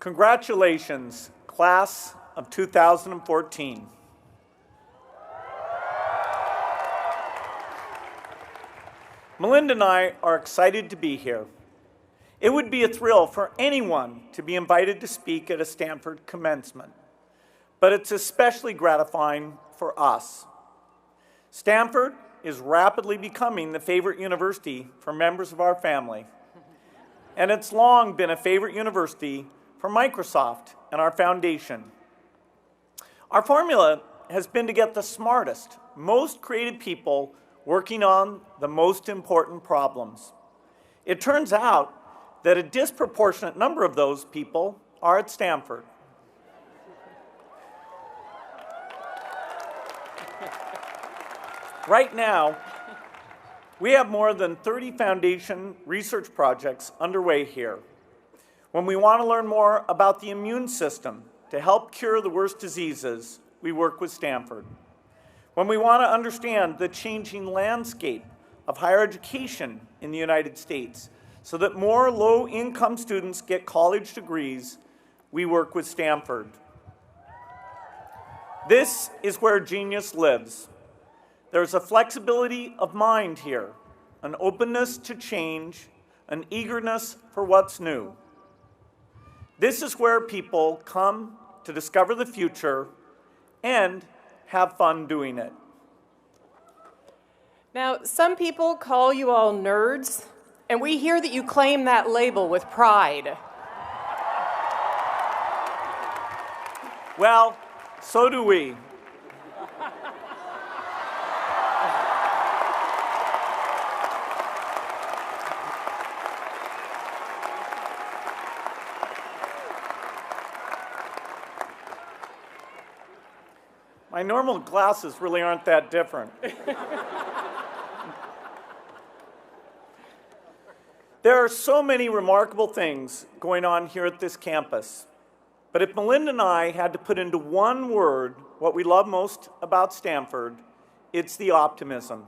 Congratulations, class of 2014. Melinda and I are excited to be here. It would be a thrill for anyone to be invited to speak at a Stanford Commencement, but it's especially gratifying for us. Stanford is rapidly becoming the favorite university for members of our family, and it's long been a favorite university for Microsoft and our foundation. Our formula has been to get the smartest, most creative people working on the most important problems. It turns out that a disproportionate number of those people are at Stanford. Right now, we have more than 30 foundation research projects underway here. When we want to learn more about the immune system to help cure the worst diseases, we work with Stanford. When we want to understand the changing landscape of higher education in the United States so that more low-income students get college degrees, we work with Stanford. This is where genius lives. There's a flexibility of mind here, an openness to change, an eagerness for what's new. This is where people come to discover the future and have fun doing it. Now, some people call you all nerds, and we hear that you claim that label with pride. Well, so do we. My normal glasses really aren't that different. There are so many remarkable things going on here at this campus. But if Melinda and I had to put into one word what we love most about Stanford, it's the optimism.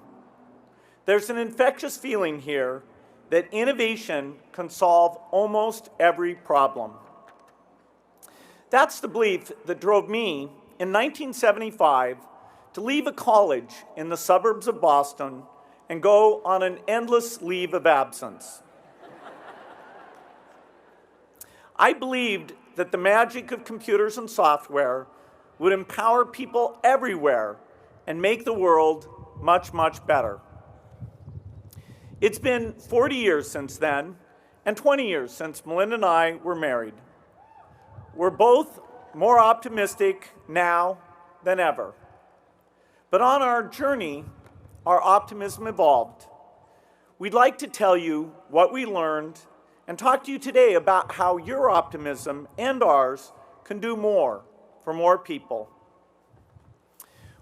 There's an infectious feeling here that innovation can solve almost every problem. That's the belief that drove me in 1975 to leave a college in the suburbs of Boston and go on an endless leave of absence. I believed that the magic of computers and software would empower people everywhere and make the world much, much better. It's been 40 years since then, and 20 years since Melinda and I were married. We're both more optimistic now than ever. But on our journey, our optimism evolved. We'd like to tell you what we learned and talk to you today about how your optimism and ours can do more for more people.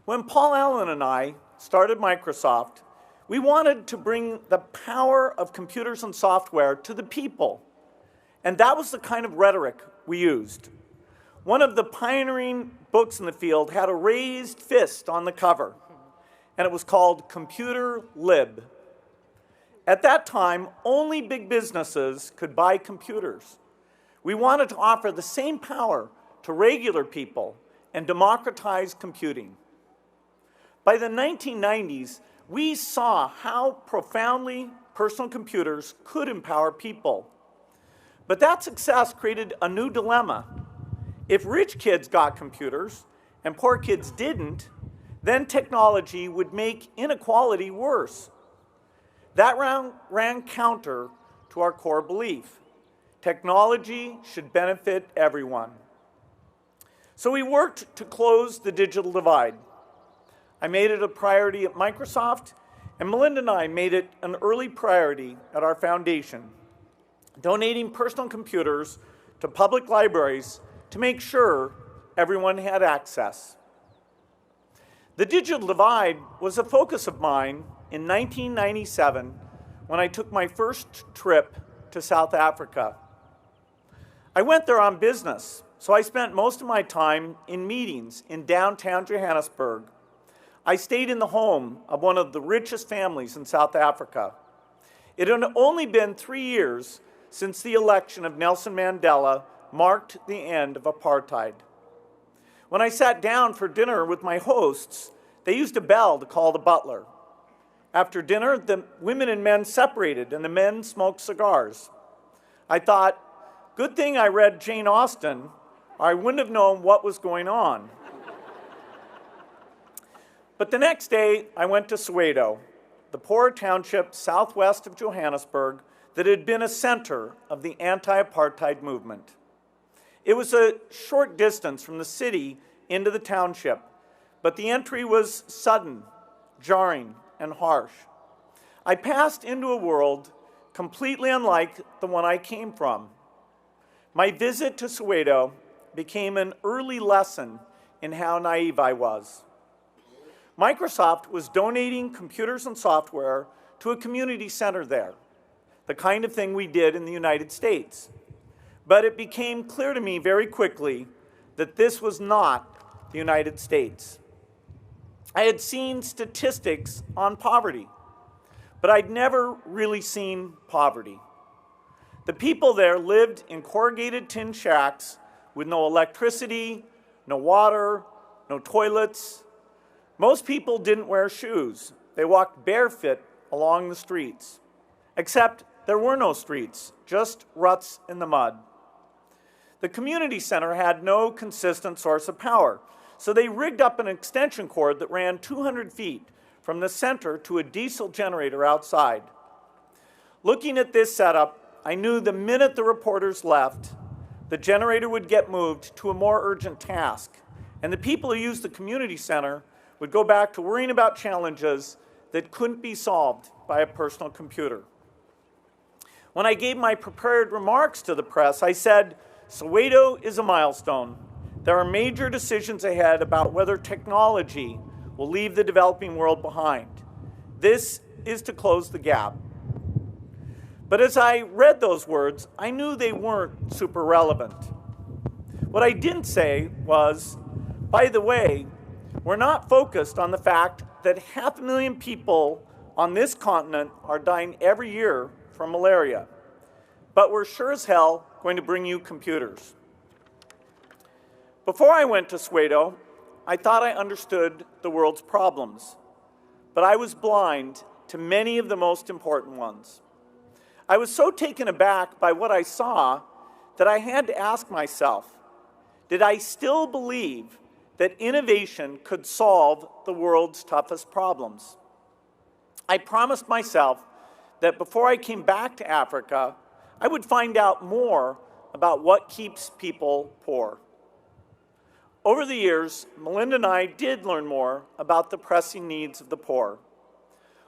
When Paul Allen and I started Microsoft, we wanted to bring the power of computers and software to the people. And that was the kind of rhetoric we used. One of the pioneering books in the field had a raised fist on the cover, and it was called Computer Lib. At that time, only big businesses could buy computers. We wanted to offer the same power to regular people and democratize computing. By the 1990s, we saw how profoundly personal computers could empower people. But that success created a new dilemma. If rich kids got computers and poor kids didn't, then technology would make inequality worse. That ran counter to our core belief. Technology should benefit everyone. So we worked to close the digital divide. I made it a priority at Microsoft, and Melinda and I made it an early priority at our foundation, donating personal computers to public libraries to make sure everyone had access. The digital divide was a focus of mine in 1997 when I took my first trip to South Africa. I went there on business, so I spent most of my time in meetings in downtown Johannesburg. I stayed in the home of one of the richest families in South Africa. It had only been 3 years since the election of Nelson Mandela marked the end of apartheid. When I sat down for dinner with my hosts, they used a bell to call the butler. After dinner, the women and men separated and the men smoked cigars. I thought, good thing I read Jane Austen, or I wouldn't have known what was going on. But the next day, I went to Soweto, the poor township southwest of Johannesburg that had been a center of the anti-apartheid movement. It was a short distance from the city into the township, but the entry was sudden, jarring, and harsh. I passed into a world completely unlike the one I came from. My visit to Soweto became an early lesson in how naive I was. Microsoft was donating computers and software to a community center there, the kind of thing we did in the United States. But it became clear to me very quickly that this was not the United States. I had seen statistics on poverty, but I'd never really seen poverty. The people there lived in corrugated tin shacks with no electricity, no water, no toilets. Most people didn't wear shoes. They walked barefoot along the streets. Except there were no streets, just ruts in the mud. The community center had no consistent source of power, so they rigged up an extension cord that ran 200 feet from the center to a diesel generator outside. Looking at this setup, I knew the minute the reporters left, the generator would get moved to a more urgent task, and the people who used the community center would go back to worrying about challenges that couldn't be solved by a personal computer. When I gave my prepared remarks to the press, I said, Soweto is a milestone. There are major decisions ahead about whether technology will leave the developing world behind. This is to close the gap. But as I read those words, I knew they weren't super relevant. What I didn't say was, by the way, we're not focused on the fact that 500,000 people on this continent are dying every year from malaria. But we're sure as hell going to bring you computers. Before I went to Soweto, I thought I understood the world's problems, but I was blind to many of the most important ones. I was so taken aback by what I saw that I had to ask myself, did I still believe that innovation could solve the world's toughest problems? I promised myself that before I came back to Africa, I would find out more about what keeps people poor. Over the years, Melinda and I did learn more about the pressing needs of the poor.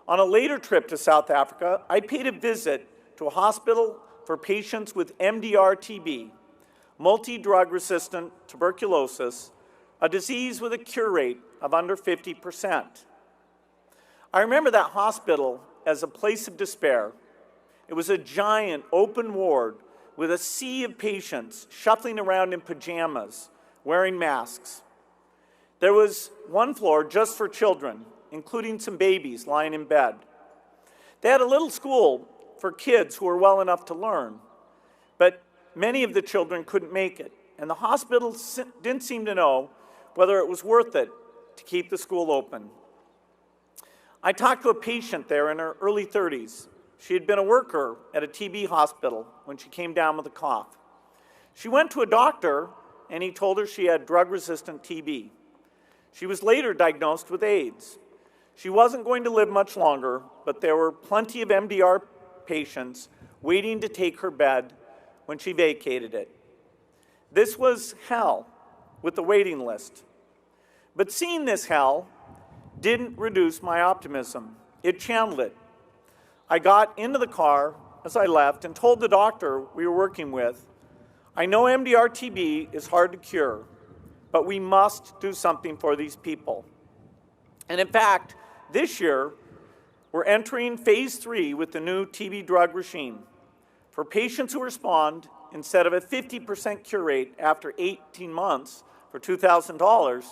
On a later trip to South Africa, I paid a visit to a hospital for patients with MDR-TB, multi-drug-resistant tuberculosis, a disease with a cure rate of under 50%. I remember that hospital as a place of despair. It was a giant open ward with a sea of patients shuffling around in pajamas, wearing masks. There was one floor just for children, including some babies lying in bed. They had a little school for kids who were well enough to learn, but many of the children couldn't make it, and the hospital didn't seem to know whether it was worth it to keep the school open. I talked to a patient there in her early 30s. She had been a worker at a TB hospital when she came down with a cough. She went to a doctor, and he told her she had drug-resistant TB. She was later diagnosed with AIDS. She wasn't going to live much longer, but there were plenty of MDR patients waiting to take her bed when she vacated it. This was hell with the waiting list. But seeing this hell didn't reduce my optimism. It channeled it. I got into the car as I left and told the doctor we were working with, I know MDR-TB is hard to cure, but we must do something for these people. And in fact, this year, we're entering phase 3 with the new TB drug regime. For patients who respond, instead of a 50% cure rate after 18 months for $2,000,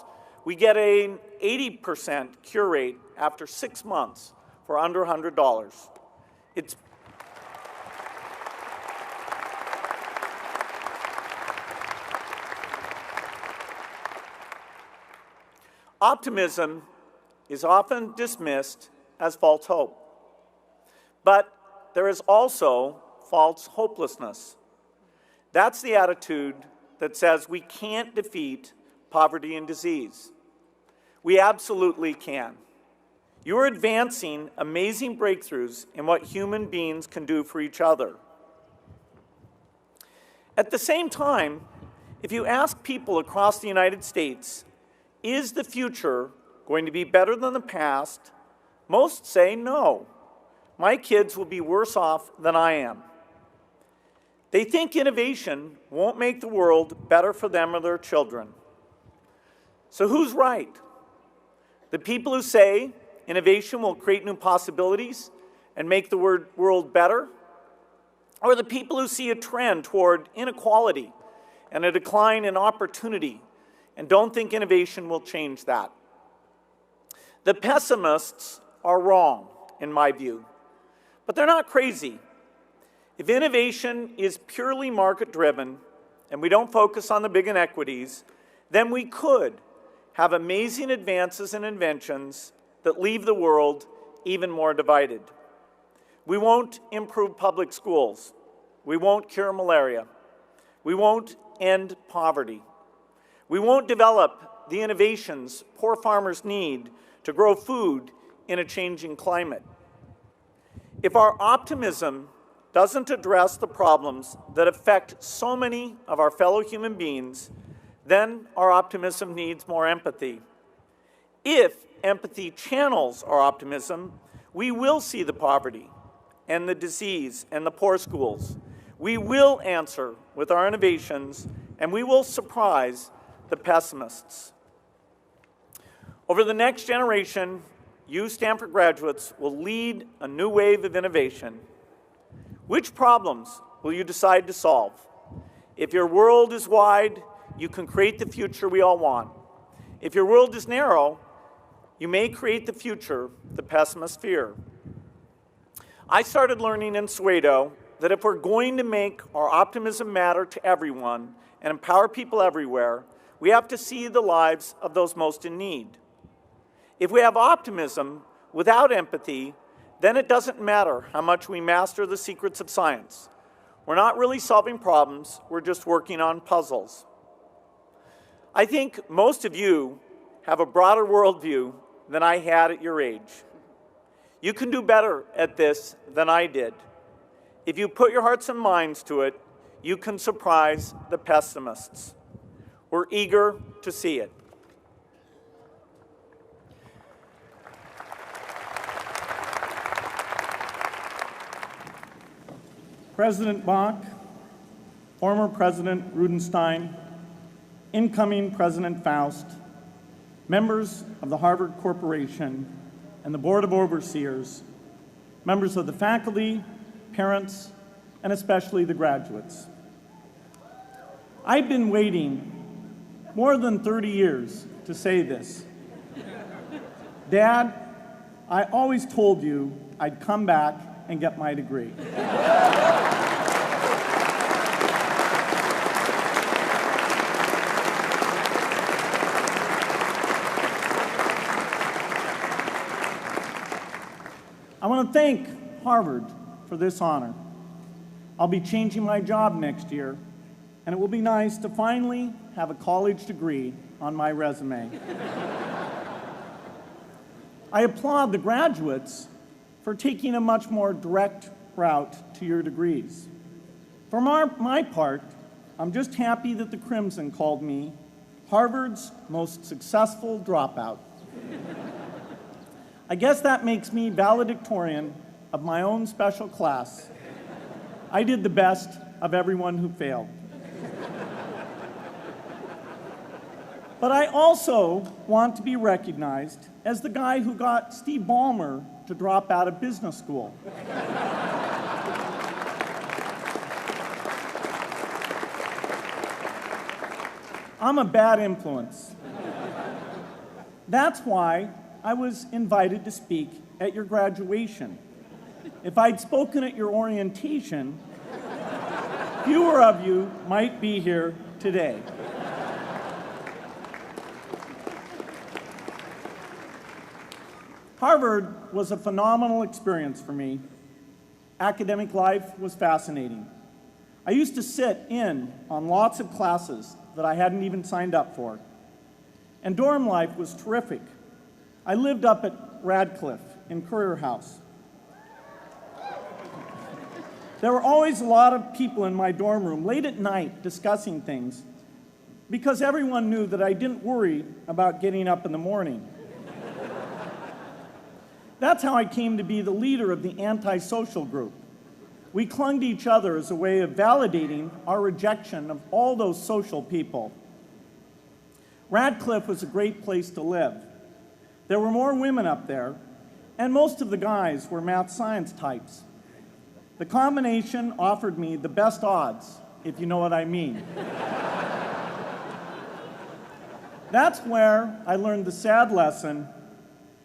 we get an 80% cure rate after 6 months for under $100. Optimism is often dismissed as false hope. But there is also false hopelessness. That's the attitude that says we can't defeat poverty and disease. We absolutely can. You're advancing amazing breakthroughs in what human beings can do for each other. At the same time, if you ask people across the United States, is the future going to be better than the past? Most say no. My kids will be worse off than I am. They think innovation won't make the world better for them or their children. So who's right? The people who say innovation will create new possibilities and make the world better? Or the people who see a trend toward inequality and a decline in opportunity and don't think innovation will change that? The pessimists are wrong, in my view, but they're not crazy. If innovation is purely market-driven and we don't focus on the big inequities, then we could have amazing advances and inventions that leave the world even more divided. We won't improve public schools. We won't cure malaria. We won't end poverty. We won't develop the innovations poor farmers need to grow food in a changing climate. If our optimism doesn't address the problems that affect so many of our fellow human beings, then our optimism needs more empathy. If empathy channels our optimism, we will see the poverty and the disease and the poor schools. We will answer with our innovations, and we will surprise the pessimists. Over the next generation, you Stanford graduates will lead a new wave of innovation. Which problems will you decide to solve? If your world is wide, you can create the future we all want. If your world is narrow, you may create the future the pessimists fear. I started learning in Soweto that if we're going to make our optimism matter to everyone and empower people everywhere, we have to see the lives of those most in need. If we have optimism without empathy, then it doesn't matter how much we master the secrets of science. We're not really solving problems, we're just working on puzzles. I think most of you have a broader worldview than I had at your age. You can do better at this than I did. If you put your hearts and minds to it, you can surprise the pessimists. We're eager to see it. President Bach, former President Rudenstein, incoming President Faust, members of the Harvard Corporation and the Board of Overseers, members of the faculty, parents, and especially the graduates. I've been waiting more than 30 years to say this. Dad, I always told you I'd come back and get my degree. I want to thank Harvard for this honor. I'll be changing my job next year, and it will be nice to finally have a college degree on my resume. I applaud the graduates for taking a much more direct route to your degrees. For my part, I'm just happy that the Crimson called me Harvard's most successful dropout. I guess that makes me valedictorian of my own special class. I did the best of everyone who failed. But I also want to be recognized as the guy who got Steve Ballmer to drop out of business school. I'm a bad influence. That's why I was invited to speak at your graduation. If I'd spoken at your orientation, fewer of you might be here today. Harvard was a phenomenal experience for me. Academic life was fascinating. I used to sit in on lots of classes that I hadn't even signed up for. And dorm life was terrific. I lived up at Radcliffe in Currier House. There were always a lot of people in my dorm room late at night discussing things because everyone knew that I didn't worry about getting up in the morning. That's how I came to be the leader of the antisocial group. We clung to each other as a way of validating our rejection of all those social people. Radcliffe was a great place to live. There were more women up there, and most of the guys were math science types. The combination offered me the best odds, if you know what I mean. That's where I learned the sad lesson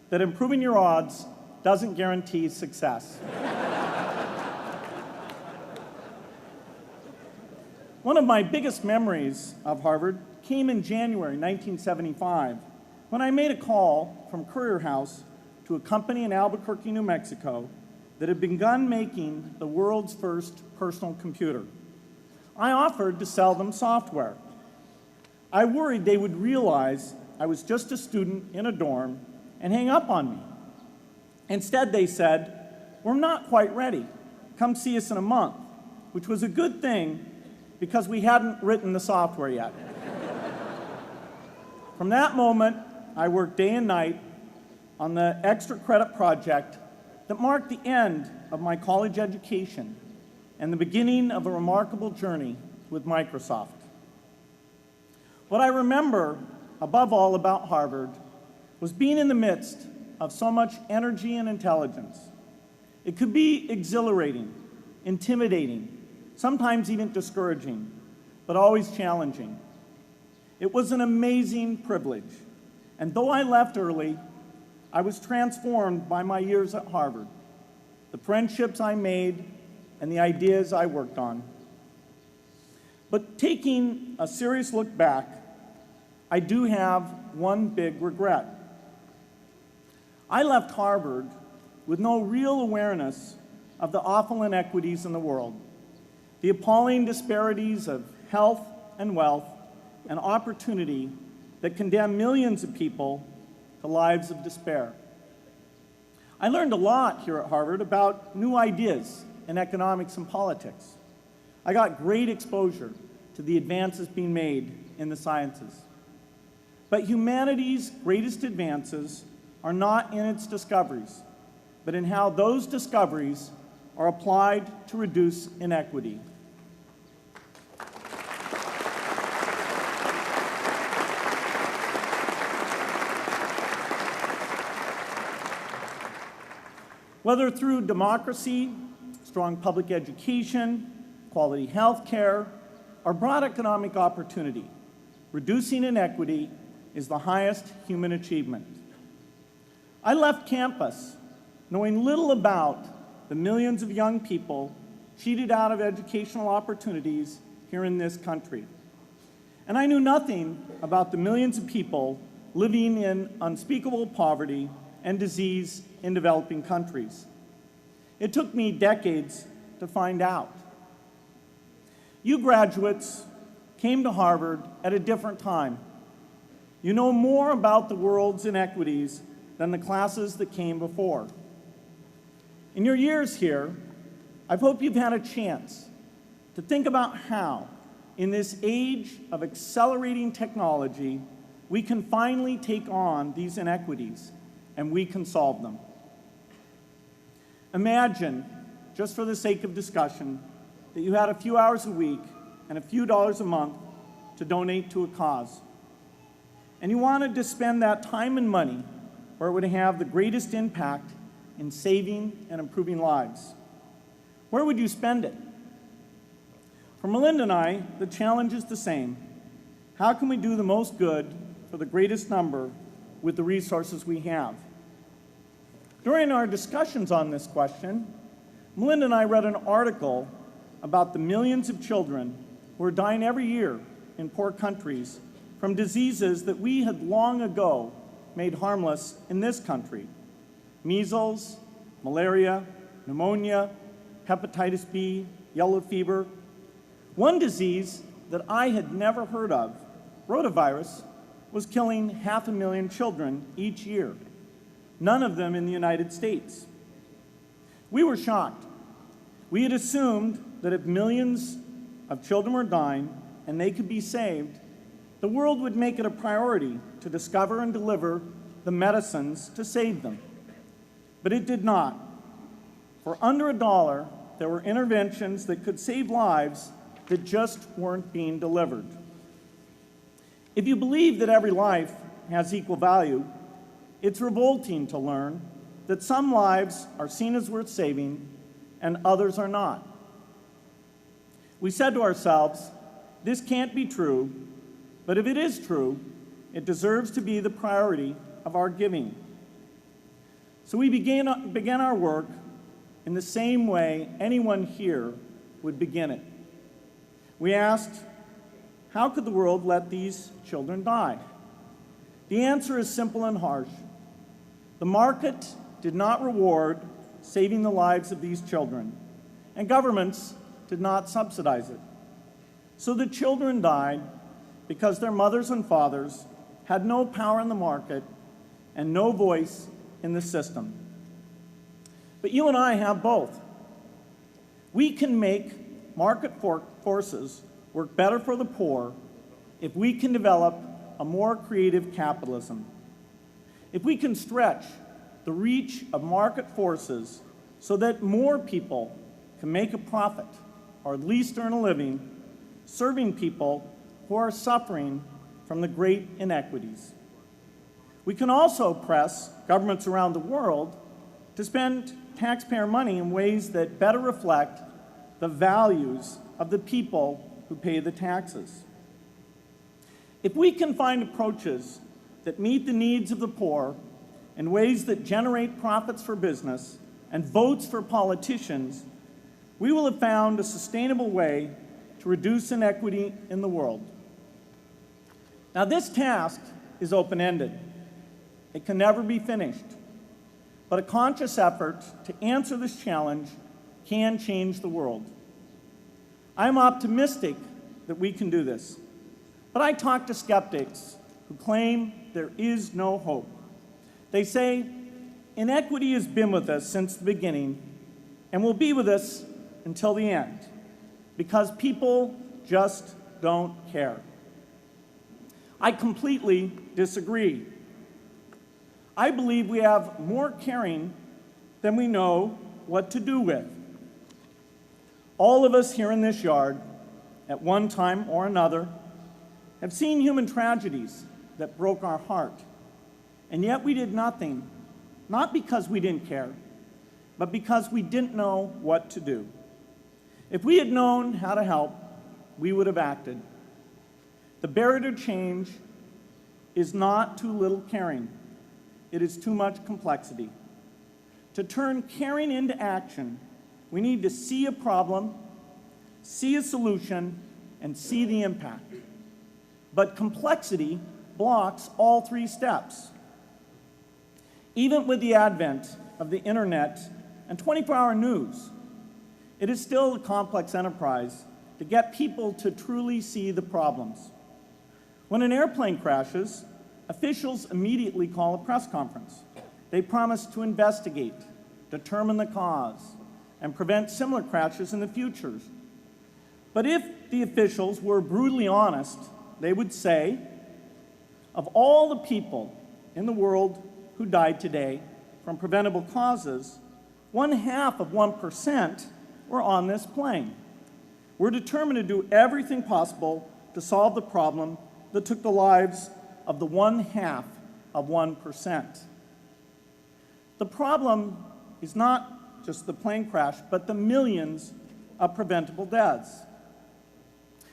that improving your odds doesn't guarantee success. One of my biggest memories of Harvard came in January 1975 when I made a call from Currier House to a company in Albuquerque, New Mexico that had begun making the world's first personal computer. I offered to sell them software. I worried they would realize I was just a student in a dorm and hang up on me. Instead, they said, "We're not quite ready. Come see us in a month," which was a good thing because we hadn't written the software yet. From that moment, I worked day and night on the extra credit project that marked the end of my college education and the beginning of a remarkable journey with Microsoft. What I remember above all about Harvard was being in the midst of so much energy and intelligence. It could be exhilarating, intimidating, sometimes even discouraging, but always challenging. It was an amazing privilege, and though I left early, I was transformed by my years at Harvard, the friendships I made, and the ideas I worked on. But taking a serious look back, I do have one big regret. I left Harvard with no real awareness of the awful inequities in the world, the appalling disparities of health and wealth and opportunity that condemn millions of people to lives of despair. I learned a lot here at Harvard about new ideas in economics and politics. I got great exposure to the advances being made in the sciences. But humanity's greatest advances are not in its discoveries, but in how those discoveries are applied to reduce inequity. Whether through democracy, strong public education, quality health care, or broad economic opportunity, reducing inequity is the highest human achievement. I left campus knowing little about the millions of young people cheated out of educational opportunities here in this country. And I knew nothing about the millions of people living in unspeakable poverty and disease in developing countries. It took me decades to find out. You graduates came to Harvard at a different time. You know more about the world's inequities than the classes that came before. In your years here, I hope you've had a chance to think about how, in this age of accelerating technology, we can finally take on these inequities and we can solve them. Imagine, just for the sake of discussion, that you had a few hours a week and a few dollars a month to donate to a cause. And you wanted to spend that time and money where it would have the greatest impact in saving and improving lives. Where would you spend it? For Melinda and I, the challenge is the same. How can we do the most good for the greatest number with the resources we have? During our discussions on this question, Melinda and I read an article about the millions of children who are dying every year in poor countries from diseases that we had long ago made harmless in this country. measles, malaria, pneumonia, hepatitis B, yellow fever. One disease that I had never heard of, rotavirus, was killing 500,000 children each year, none of them in the United States. We were shocked. We had assumed that if millions of children were dying and they could be saved, the world would make it a priority to discover and deliver the medicines to save them. But it did not. For under $1, there were interventions that could save lives that just weren't being delivered. If you believe that every life has equal value, it's revolting to learn that some lives are seen as worth saving and others are not. We said to ourselves, this can't be true, but if it is true, it deserves to be the priority of our giving. So we began our work in the same way anyone here would begin it. We asked, how could the world let these children die? The answer is simple and harsh. The market did not reward saving the lives of these children, and governments did not subsidize it. So the children died because their mothers and fathers had no power in the market and no voice in the system. But you and I have both. We can make market forces work better for the poor if we can develop a more creative capitalism. If we can stretch the reach of market forces so that more people can make a profit, or at least earn a living, serving people who are suffering from the great inequities. We can also press governments around the world to spend taxpayer money in ways that better reflect the values of the people who pay the taxes. If we can find approaches that meet the needs of the poor in ways that generate profits for business and votes for politicians, we will have found a sustainable way to reduce inequity in the world. Now, this task is open-ended. It can never be finished. But a conscious effort to answer this challenge can change the world. I'm optimistic that we can do this. But I talk to skeptics who claim there is no hope. They say, inequity has been with us since the beginning and will be with us until the end, because people just don't care. I completely disagree. I believe we have more caring than we know what to do with. All of us here in this yard, at one time or another, have seen human tragedies that broke our heart, and yet we did nothing, not because we didn't care, but because we didn't know what to do. If we had known how to help, we would have acted. The barrier to change is not too little caring. It is too much complexity. To turn caring into action, we need to see a problem, see a solution, and see the impact. But complexity blocks all three steps. Even with the advent of the internet and 24-hour news, it is still a complex enterprise to get people to truly see the problems. When an airplane crashes, officials immediately call a press conference. They promise to investigate, determine the cause, and prevent similar crashes in the future. But if the officials were brutally honest, they would say, of all the people in the world who died today from preventable causes, 0.5% were on this plane. We're determined to do everything possible to solve the problem that took the lives of the 0.5%. The problem is not just the plane crash, but the millions of preventable deaths.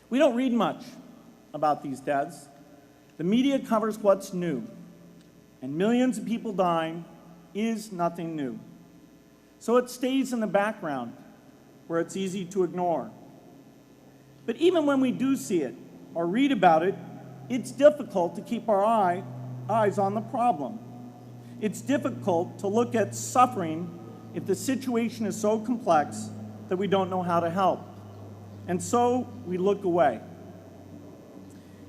We don't read much about these deaths. The media covers what's new, and millions of people dying is nothing new. So it stays in the background where it's easy to ignore. But even when we do see it or read about it, it's difficult to keep our eyes on the problem. It's difficult to look at suffering if the situation is so complex that we don't know how to help. And so we look away.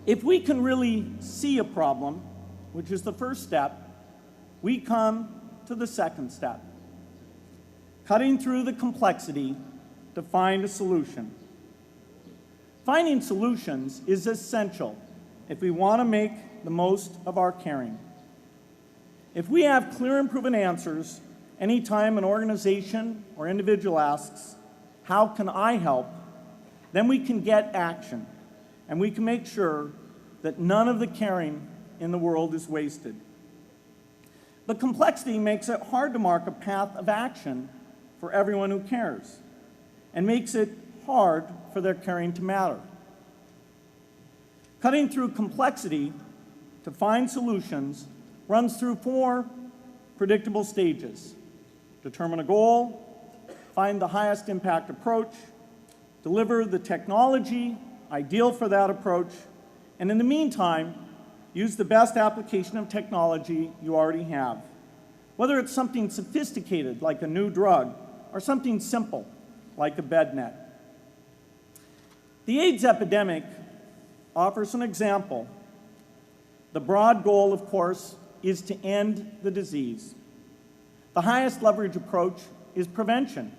If we can really see a problem, which is the first step, we come to the second step, cutting through the complexity to find a solution. Finding solutions is essential if we want to make the most of our caring. If we have clear and proven answers anytime an organization or individual asks, "How can I help?" then we can get action, and we can make sure that none of the caring in the world is wasted. But complexity makes it hard to mark a path of action for everyone who cares, and makes it hard for their caring to matter. Cutting through complexity to find solutions runs through 4 predictable stages. Determine a goal, find the highest impact approach, deliver the technology ideal for that approach, and in the meantime, use the best application of technology you already have. Whether it's something sophisticated like a new drug or something simple like a bed net. The AIDS epidemic offers an example. The broad goal, of course, is to end the disease. The highest leverage approach is prevention.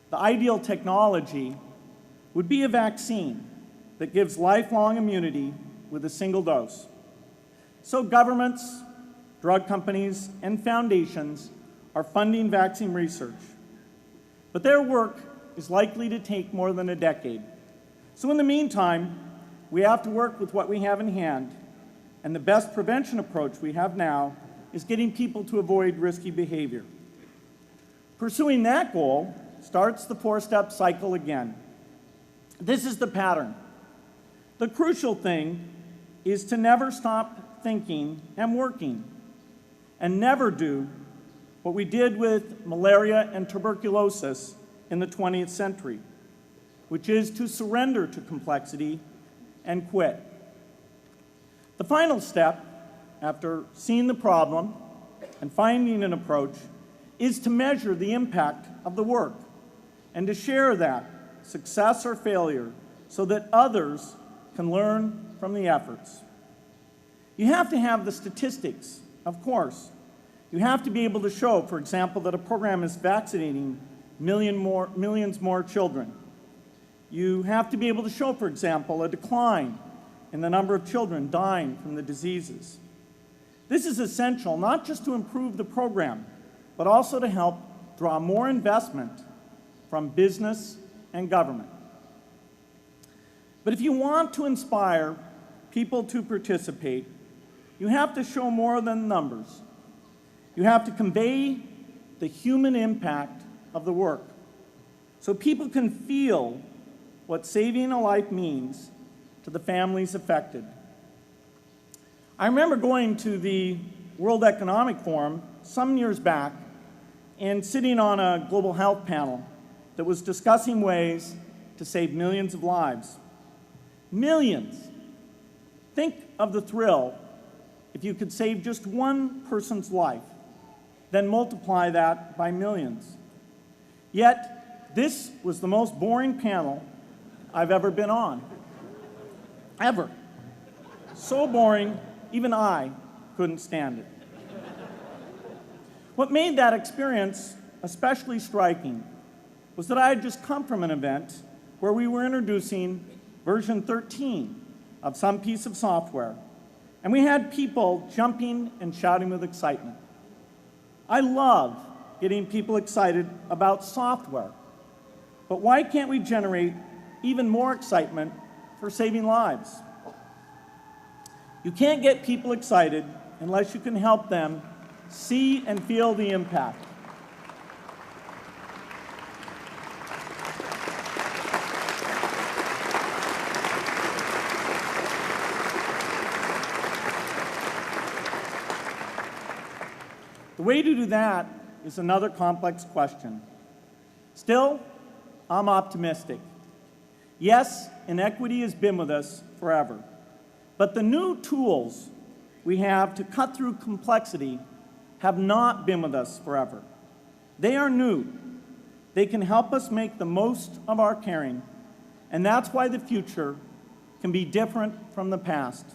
The ideal technology would be a vaccine that gives lifelong immunity with a single dose. So governments, drug companies, and foundations are funding vaccine research. But their work is likely to take more than a decade. So in the meantime, we have to work with what we have in hand, and the best prevention approach we have now is getting people to avoid risky behavior. Pursuing that goal starts the 4-step cycle again. This is the pattern. The crucial thing is to never stop thinking and working, and never do what we did with malaria and tuberculosis in the 20th century, which is to surrender to complexity and quit. The final step, after seeing the problem and finding an approach, is to measure the impact of the work and to share that, success or failure, so that others can learn from the efforts. You have to have the statistics, of course. You have to be able to show, for example, that a program is vaccinating millions more children. You have to be able to show, for example, a decline in the number of children dying from the diseases. This is essential not just to improve the program, but also to help draw more investment from business and government. But if you want to inspire people to participate, you have to show more than numbers. You have to convey the human impact of the work so people can feel what saving a life means to the families affected. I remember going to the World Economic Forum some years back and sitting on a global health panel that was discussing ways to save millions of lives. Millions. Think of the thrill if you could save just one person's life, then multiply that by millions. Yet, this was the most boring panel I've ever been on. Ever. So boring, even I couldn't stand it. What made that experience especially striking was that I had just come from an event where we were introducing version 13 of some piece of software, and we had people jumping and shouting with excitement. I love getting people excited about software, but why can't we generate even more excitement for saving lives? You can't get people excited unless you can help them see and feel the impact. The way to do that is another complex question. Still, I'm optimistic. Yes, inequity has been with us forever, but the new tools we have to cut through complexity have not been with us forever. They are new. They can help us make the most of our caring, and that's why the future can be different from the past.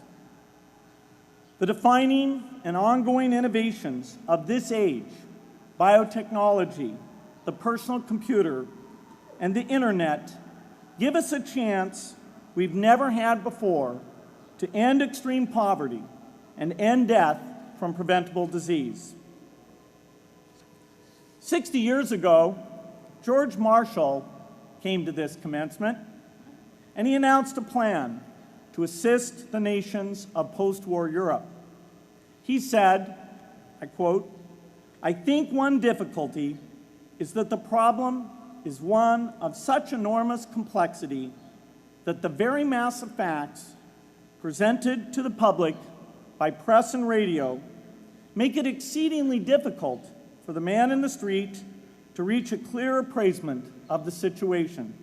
The defining and ongoing innovations of this age, biotechnology, the personal computer, and the internet, give us a chance we've never had before to end extreme poverty and end death from preventable disease. 60 years ago, George Marshall came to this commencement, and he announced a plan to assist the nations of post-war Europe. He said, I quote, "I think one difficulty is that the problem is one of such enormous complexity that the very mass of facts presented to the public by press and radio make it exceedingly difficult for the man in the street to reach a clear appraisement of the situation.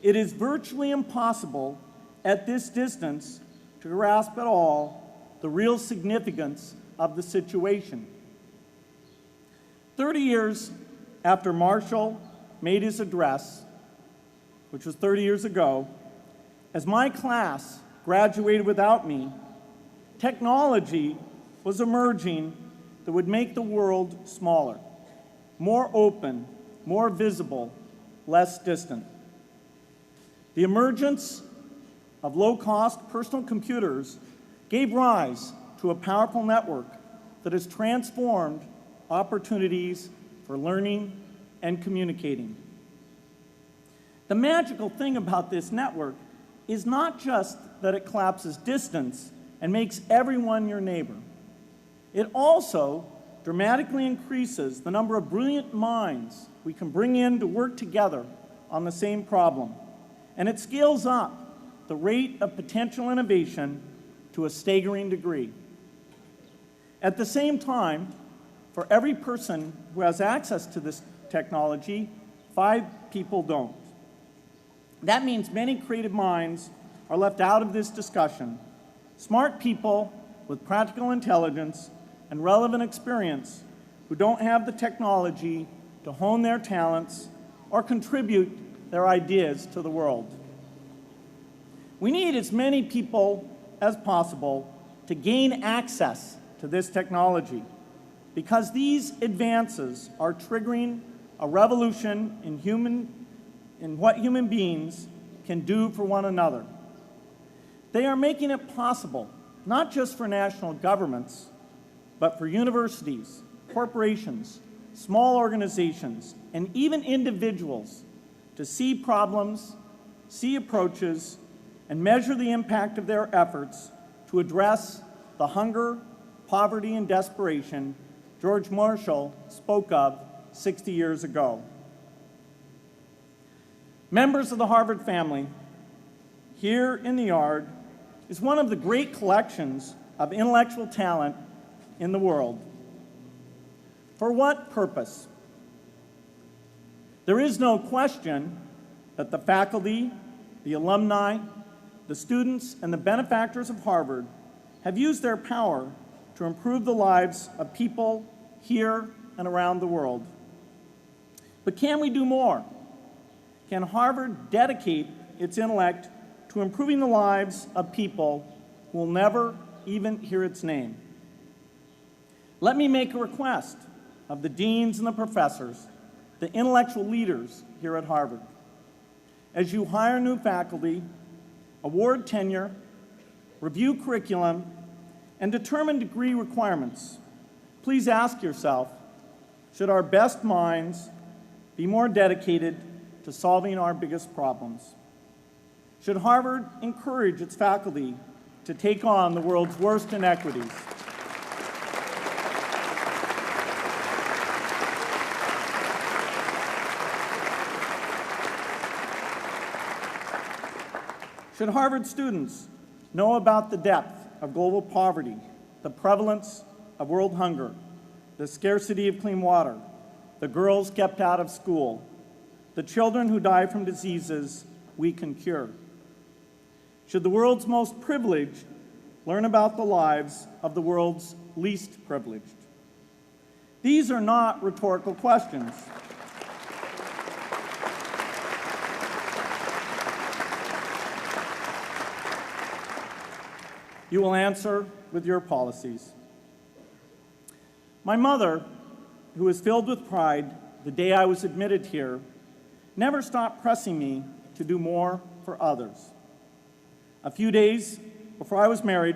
It is virtually impossible at this distance to grasp at all the real significance of the situation." 30 years after Marshall made his address, which was 30 years ago, as my class graduated without me, technology was emerging that would make the world smaller, more open, more visible, less distant. The emergence of low-cost personal computers gave rise to a powerful network that has transformed opportunities for learning and communicating. The magical thing about this network is not just that it collapses distance and makes everyone your neighbor. It also dramatically increases the number of brilliant minds we can bring in to work together on the same problem. And it scales up the rate of potential innovation to a staggering degree. At the same time, for every person who has access to this technology, 5 people don't. That means many creative minds are left out of this discussion. Smart people with practical intelligence and relevant experience who don't have the technology to hone their talents or contribute their ideas to the world. We need as many people as possible to gain access to this technology because these advances are triggering a revolution in what human beings can do for one another. They are making it possible, not just for national governments, but for universities, corporations, small organizations, and even individuals to see problems, see approaches, and measure the impact of their efforts to address the hunger, poverty, and desperation George Marshall spoke of 60 years ago. Members of the Harvard family, here in the yard is one of the great collections of intellectual talent in the world. For what purpose? There is no question that the faculty, the alumni, the students, and the benefactors of Harvard have used their power to improve the lives of people here and around the world. But can we do more? Can Harvard dedicate its intellect to improving the lives of people who will never even hear its name? Let me make a request of the deans and the professors, the intellectual leaders here at Harvard. As you hire new faculty, award tenure, review curriculum, and determine degree requirements, please ask yourself, should our best minds be more dedicated to solving our biggest problems? Should Harvard encourage its faculty to take on the world's worst inequities? Should Harvard students know about the depth of global poverty, the prevalence of world hunger, the scarcity of clean water, the girls kept out of school, the children who die from diseases we can cure? Should the world's most privileged learn about the lives of the world's least privileged? These are not rhetorical questions. You will answer with your policies. My mother, who was filled with pride the day I was admitted here, never stopped pressing me to do more for others. A few days before I was married,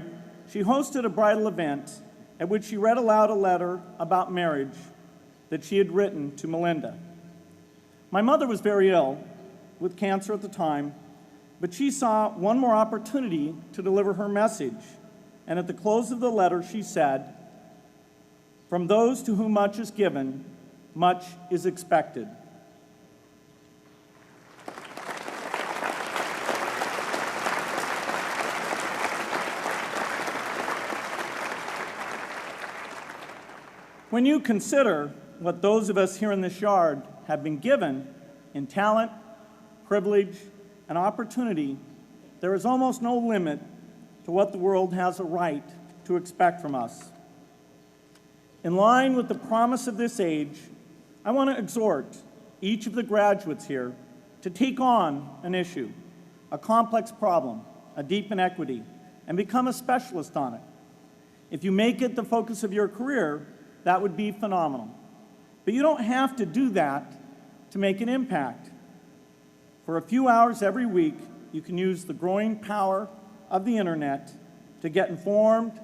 she hosted a bridal event at which she read aloud a letter about marriage that she had written to Melinda. My mother was very ill, with cancer at the time, but she saw one more opportunity to deliver her message, and at the close of the letter she said, "From those to whom much is given, much is expected." When you consider what those of us here in this yard have been given in talent, privilege, and opportunity, there is almost no limit to what the world has a right to expect from us. In line with the promise of this age, I want to exhort each of the graduates here to take on an issue, a complex problem, a deep inequity, and become a specialist on it. If you make it the focus of your career, that would be phenomenal. But you don't have to do that to make an impact. For a few hours every week, you can use the growing power of the internet to get informed,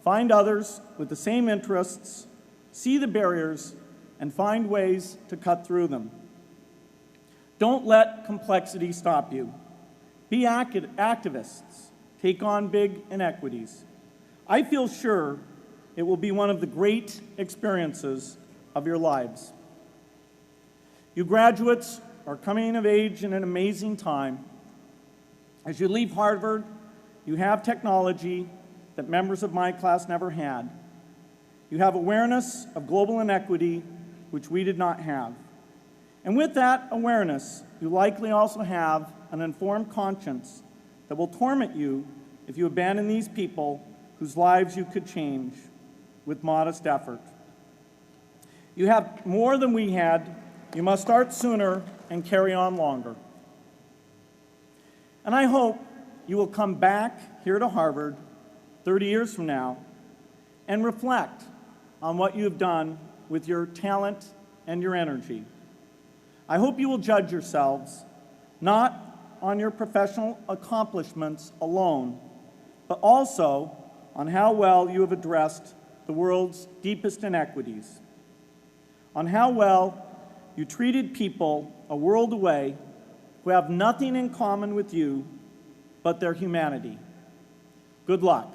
find others with the same interests, see the barriers, and find ways to cut through them. Don't let complexity stop you. Be activists. Take on big inequities. I feel sure it will be one of the great experiences of your lives. You graduates are coming of age in an amazing time. As you leave Harvard, you have technology that members of my class never had. You have awareness of global inequity, which we did not have. And with that awareness, you likely also have an informed conscience that will torment you if you abandon these people whose lives you could change with modest effort. You have more than we had. You must start sooner and carry on longer. And I hope you will come back here to Harvard 30 years from now and reflect on what you have done with your talent and your energy. I hope you will judge yourselves not on your professional accomplishments alone, but also on how well you have addressed the world's deepest inequities, on how well you treated people a world away who have nothing in common with you but their humanity. Good luck.